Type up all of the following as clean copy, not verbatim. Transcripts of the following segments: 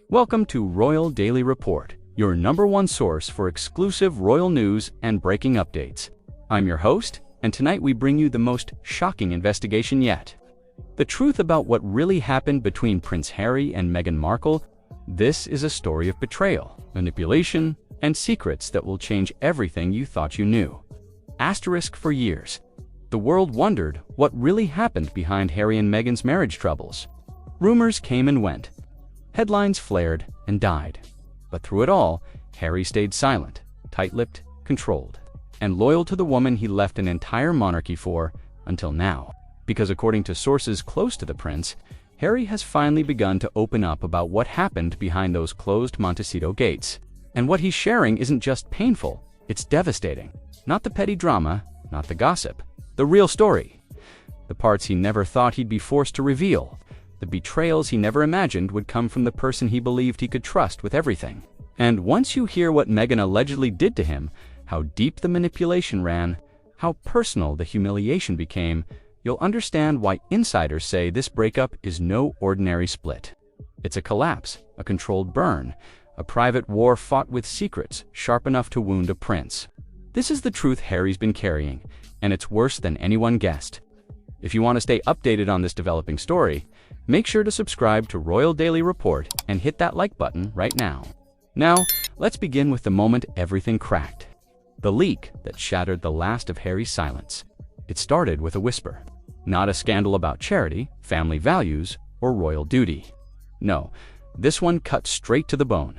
Welcome to Royal Daily Report, your #1 source for exclusive royal news and breaking updates. I'm your host, and tonight we bring you the most shocking investigation yet. The truth about what really happened between Prince Harry and Meghan Markle. This is a story of betrayal, manipulation, and secrets that will change everything you thought you knew. For years, the world wondered what really happened behind Harry and Meghan's marriage troubles. Rumors came and went. Headlines flared and died. But through it all, Harry stayed silent, tight-lipped, controlled, and loyal to the woman he left an entire monarchy for until now. Because according to sources close to the prince, Harry has finally begun to open up about what happened behind those closed Montecito gates. And what he's sharing isn't just painful, it's devastating. Not the petty drama, not the gossip, the real story. The parts he never thought he'd be forced to reveal. The betrayals he never imagined would come from the person he believed he could trust with everything. And once you hear what Meghan allegedly did to him, how deep the manipulation ran, how personal the humiliation became, you'll understand why insiders say this breakup is no ordinary split. It's a collapse, a controlled burn, a private war fought with secrets sharp enough to wound a prince. This is the truth Harry's been carrying, and it's worse than anyone guessed. If you want to stay updated on this developing story, make sure to subscribe to Royal Daily Report and hit that like button right now. Now, let's begin with the moment everything cracked. The leak that shattered the last of Harry's silence. It started with a whisper. Not a scandal about charity, family values, or royal duty. No, this one cut straight to the bone.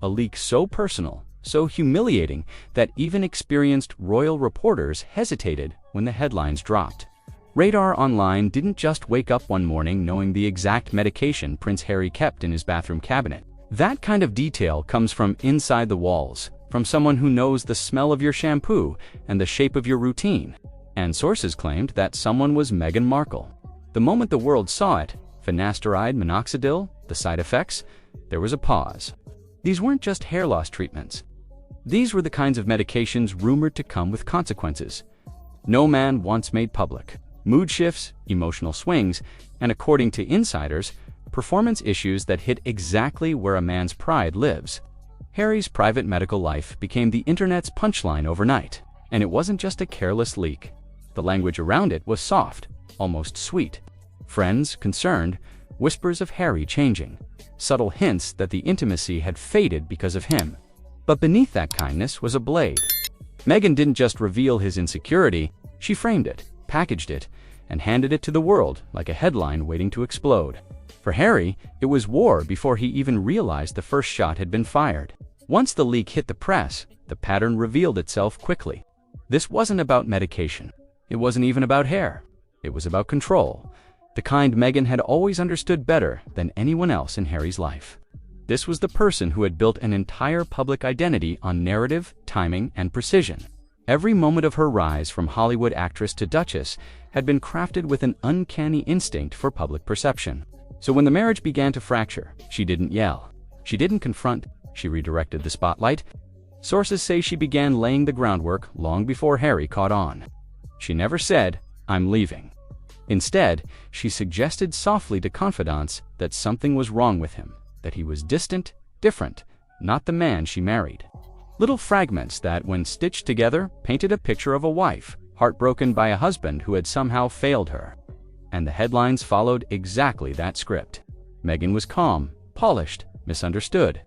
A leak so personal, so humiliating, that even experienced royal reporters hesitated when the headlines dropped. Radar Online didn't just wake up one morning knowing the exact medication Prince Harry kept in his bathroom cabinet. That kind of detail comes from inside the walls, from someone who knows the smell of your shampoo and the shape of your routine. And sources claimed that someone was Meghan Markle. The moment the world saw it, finasteride minoxidil, the side effects, there was a pause. These weren't just hair loss treatments. These were the kinds of medications rumored to come with consequences. No man once made public. Mood shifts, emotional swings, and according to insiders, performance issues that hit exactly where a man's pride lives. Harry's private medical life became the internet's punchline overnight. And it wasn't just a careless leak. The language around it was soft, almost sweet. Friends concerned, whispers of Harry changing, subtle hints that the intimacy had faded because of him. But beneath that kindness was a blade. Meghan didn't just reveal his insecurity, she framed it, packaged it, and handed it to the world like a headline waiting to explode. For Harry, it was war before he even realized the first shot had been fired. Once the leak hit the press, the pattern revealed itself quickly. This wasn't about medication. It wasn't even about hair. It was about control, the kind Meghan had always understood better than anyone else in Harry's life. This was the person who had built an entire public identity on narrative, timing, and precision. Every moment of her rise from Hollywood actress to duchess had been crafted with an uncanny instinct for public perception. So when the marriage began to fracture, she didn't yell. She didn't confront. She redirected the spotlight. Sources say she began laying the groundwork long before Harry caught on. She never said, "I'm leaving." Instead, she suggested softly to confidants that something was wrong with him, that he was distant, different, not the man she married. Little fragments that, when stitched together, painted a picture of a wife, heartbroken by a husband who had somehow failed her. And the headlines followed exactly that script. Meghan was calm, polished, misunderstood.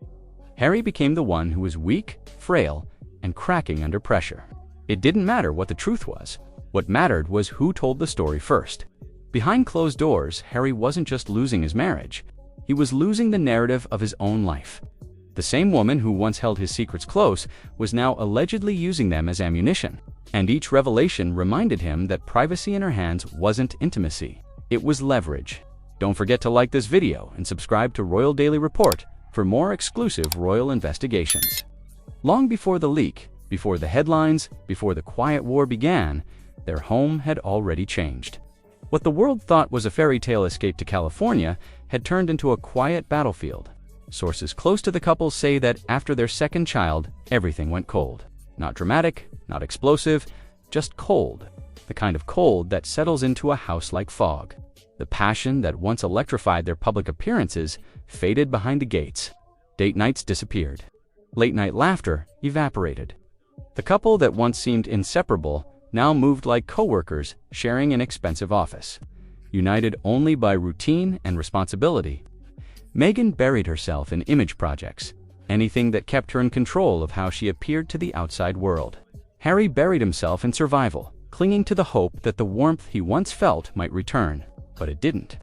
Harry became the one who was weak, frail, and cracking under pressure. It didn't matter what the truth was. What mattered was who told the story first. Behind closed doors, Harry wasn't just losing his marriage. He was losing the narrative of his own life. The same woman who once held his secrets close was now allegedly using them as ammunition. And each revelation reminded him that privacy in her hands wasn't intimacy. It was leverage. Don't forget to like this video and subscribe to Royal Daily Report for more exclusive royal investigations. Long before the leak, before the headlines, before the quiet war began, their home had already changed. What the world thought was a fairy tale escape to California had turned into a quiet battlefield. Sources close to the couple say that after their second child, everything went cold. Not dramatic, not explosive, just cold. The kind of cold that settles into a house like fog. The passion that once electrified their public appearances faded behind the gates. Date nights disappeared. Late-night laughter evaporated. The couple that once seemed inseparable now moved like co-workers sharing an expensive office. United only by routine and responsibility, Meghan buried herself in image projects, anything that kept her in control of how she appeared to the outside world. Harry buried himself in survival, clinging to the hope that the warmth he once felt might return, but it didn't.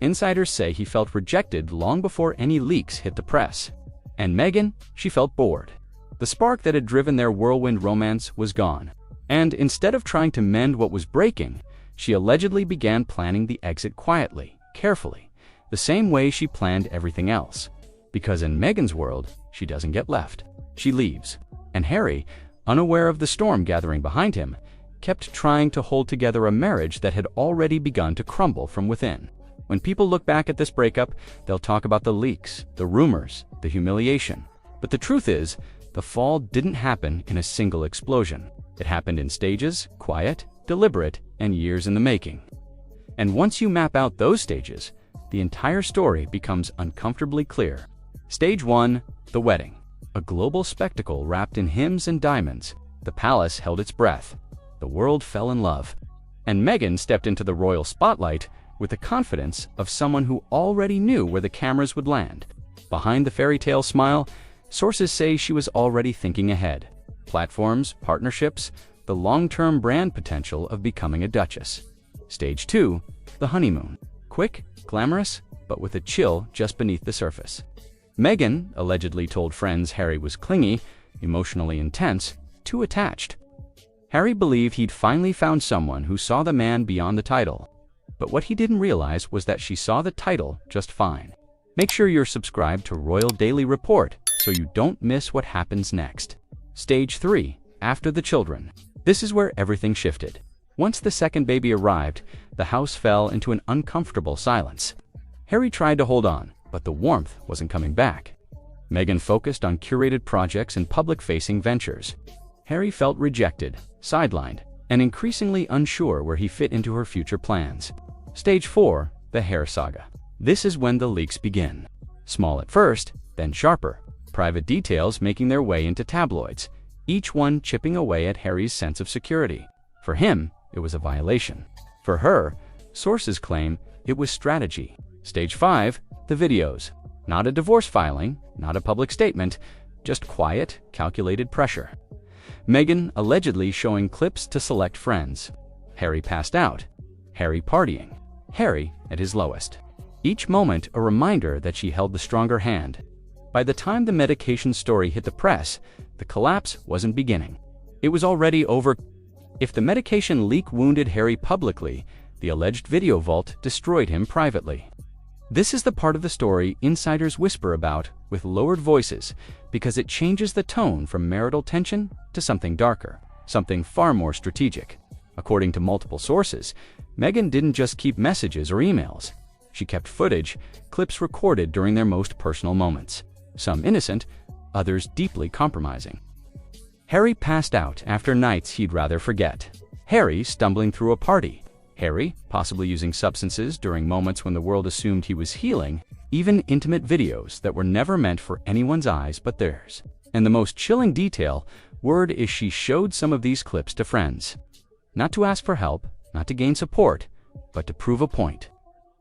Insiders say he felt rejected long before any leaks hit the press. And Meghan, she felt bored. The spark that had driven their whirlwind romance was gone. And instead of trying to mend what was breaking, she allegedly began planning the exit quietly, carefully, the same way she planned everything else. Because in Meghan's world, she doesn't get left. She leaves. And Harry, unaware of the storm gathering behind him, kept trying to hold together a marriage that had already begun to crumble from within. When people look back at this breakup, they'll talk about the leaks, the rumors, the humiliation. But the truth is, the fall didn't happen in a single explosion. It happened in stages, quiet, deliberate, and years in the making. And once you map out those stages, the entire story becomes uncomfortably clear. Stage 1, the wedding. A global spectacle wrapped in hymns and diamonds. The palace held its breath. The world fell in love. And Meghan stepped into the royal spotlight with the confidence of someone who already knew where the cameras would land. Behind the fairy tale smile, sources say she was already thinking ahead. Platforms, partnerships, the long-term brand potential of becoming a duchess. Stage 2, the honeymoon. Quick, glamorous, but with a chill just beneath the surface. Meghan allegedly told friends Harry was clingy, emotionally intense, too attached. Harry believed he'd finally found someone who saw the man beyond the title. But what he didn't realize was that she saw the title just fine. Make sure you're subscribed to Royal Daily Report so you don't miss what happens next. Stage 3, after the children. This is where everything shifted. Once the second baby arrived, the house fell into an uncomfortable silence. Harry tried to hold on, but the warmth wasn't coming back. Meghan focused on curated projects and public-facing ventures. Harry felt rejected, sidelined, and increasingly unsure where he fit into her future plans. Stage 4, the hair saga. This is when the leaks begin. Small at first, then sharper. Private details making their way into tabloids, each one chipping away at Harry's sense of security. For him, it was a violation. For her, sources claim it was strategy. Stage 5, the videos. Not a divorce filing, not a public statement, just quiet, calculated pressure. Meghan allegedly showing clips to select friends. Harry passed out. Harry partying. Harry at his lowest. Each moment a reminder that she held the stronger hand. By the time the medication story hit the press, the collapse wasn't beginning. It was already over. If the medication leak wounded Harry publicly, the alleged video vault destroyed him privately. This is the part of the story insiders whisper about with lowered voices because it changes the tone from marital tension to something darker, something far more strategic. According to multiple sources, Meghan didn't just keep messages or emails. She kept footage, clips recorded during their most personal moments. Some innocent, others deeply compromising. Harry passed out after nights he'd rather forget. Harry stumbling through a party. Harry possibly using substances during moments when the world assumed he was healing. Even intimate videos that were never meant for anyone's eyes but theirs. And the most chilling detail, word is she showed some of these clips to friends. Not to ask for help, not to gain support, but to prove a point.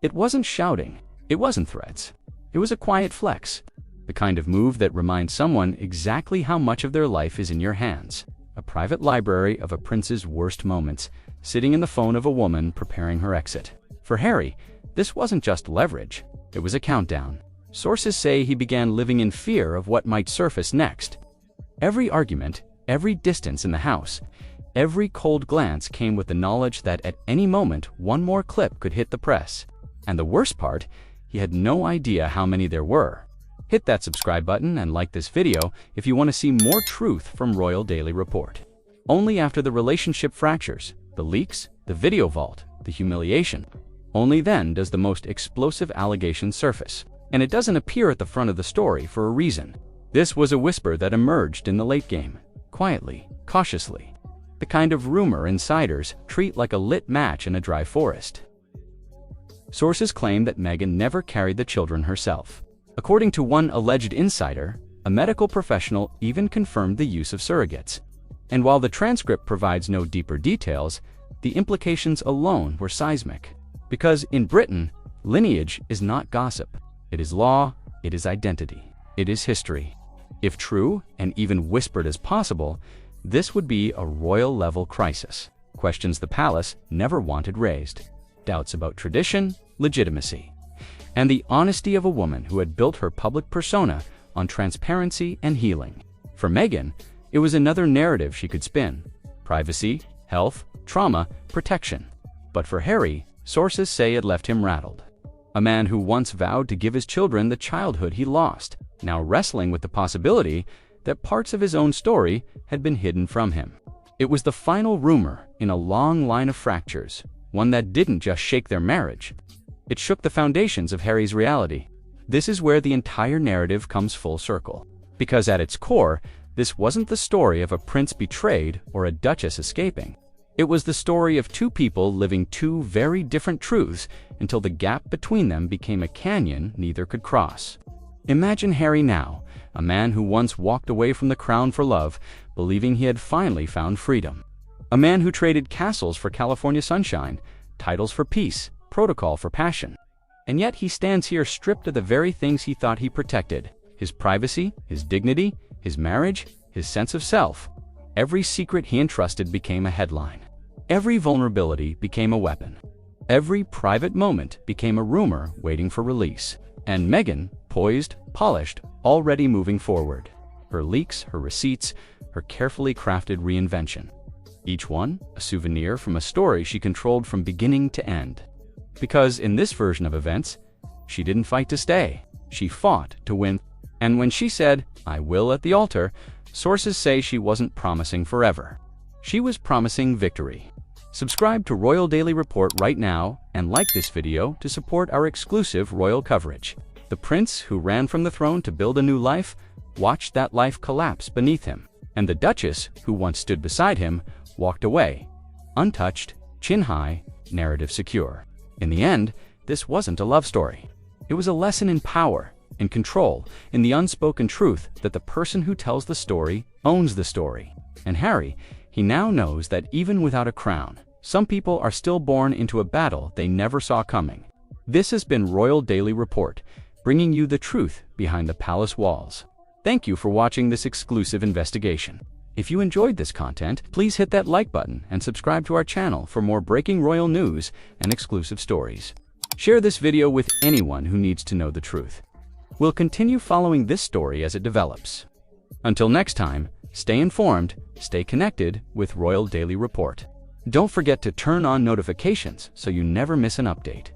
It wasn't shouting, it wasn't threats. It was a quiet flex. The kind of move that reminds someone exactly how much of their life is in your hands. A private library of a prince's worst moments, sitting in the phone of a woman preparing her exit. For Harry, this wasn't just leverage, it was a countdown. Sources say he began living in fear of what might surface next. Every argument, every distance in the house, every cold glance came with the knowledge that at any moment one more clip could hit the press. And the worst part, he had no idea how many there were. Hit that subscribe button and like this video if you want to see more truth from Royal Daily Report. Only after the relationship fractures, the leaks, the video vault, the humiliation, only then does the most explosive allegation surface. And it doesn't appear at the front of the story for a reason. This was a whisper that emerged in the late game, quietly, cautiously. The kind of rumor insiders treat like a lit match in a dry forest. Sources claim that Meghan never carried the children herself. According to one alleged insider, a medical professional even confirmed the use of surrogates. And while the transcript provides no deeper details, the implications alone were seismic. Because in Britain, lineage is not gossip. It is law, it is identity, it is history. If true, and even whispered as possible, this would be a royal-level crisis. Questions the palace never wanted raised. Doubts about tradition, legitimacy, and the honesty of a woman who had built her public persona on transparency and healing. For Meghan, it was another narrative she could spin: privacy, health, trauma, protection. But for Harry, sources say it left him rattled. A man who once vowed to give his children the childhood he lost, now wrestling with the possibility that parts of his own story had been hidden from him. It was the final rumor in a long line of fractures, one that didn't just shake their marriage. It shook the foundations of Harry's reality. This is where the entire narrative comes full circle. Because at its core, this wasn't the story of a prince betrayed or a duchess escaping. It was the story of two people living two very different truths until the gap between them became a canyon neither could cross. Imagine Harry now, a man who once walked away from the crown for love, believing he had finally found freedom. A man who traded castles for California sunshine, titles for peace, protocol for passion. And yet he stands here stripped of the very things he thought he protected: his privacy, his dignity, his marriage, his sense of self. Every secret he entrusted became a headline. Every vulnerability became a weapon. Every private moment became a rumor waiting for release. And Meghan, poised, polished, already moving forward. Her leaks, her receipts, her carefully crafted reinvention. Each one a souvenir from a story she controlled from beginning to end. Because in this version of events, she didn't fight to stay. She fought to win. And when she said, "I will" at the altar, sources say she wasn't promising forever. She was promising victory. Subscribe to Royal Daily Report right now and like this video to support our exclusive royal coverage. The prince who ran from the throne to build a new life watched that life collapse beneath him. And the duchess who once stood beside him walked away, untouched, chin high, narrative secure. In the end, this wasn't a love story. It was a lesson in power, in control, in the unspoken truth that the person who tells the story owns the story. And Harry, he now knows that even without a crown, some people are still born into a battle they never saw coming. This has been Royal Daily Report, bringing you the truth behind the palace walls. Thank you for watching this exclusive investigation. If you enjoyed this content, please hit that like button and subscribe to our channel for more breaking royal news and exclusive stories. Share this video with anyone who needs to know the truth. We'll continue following this story as it develops. Until next time, stay informed, stay connected with Royal Daily Report. Don't forget to turn on notifications so you never miss an update.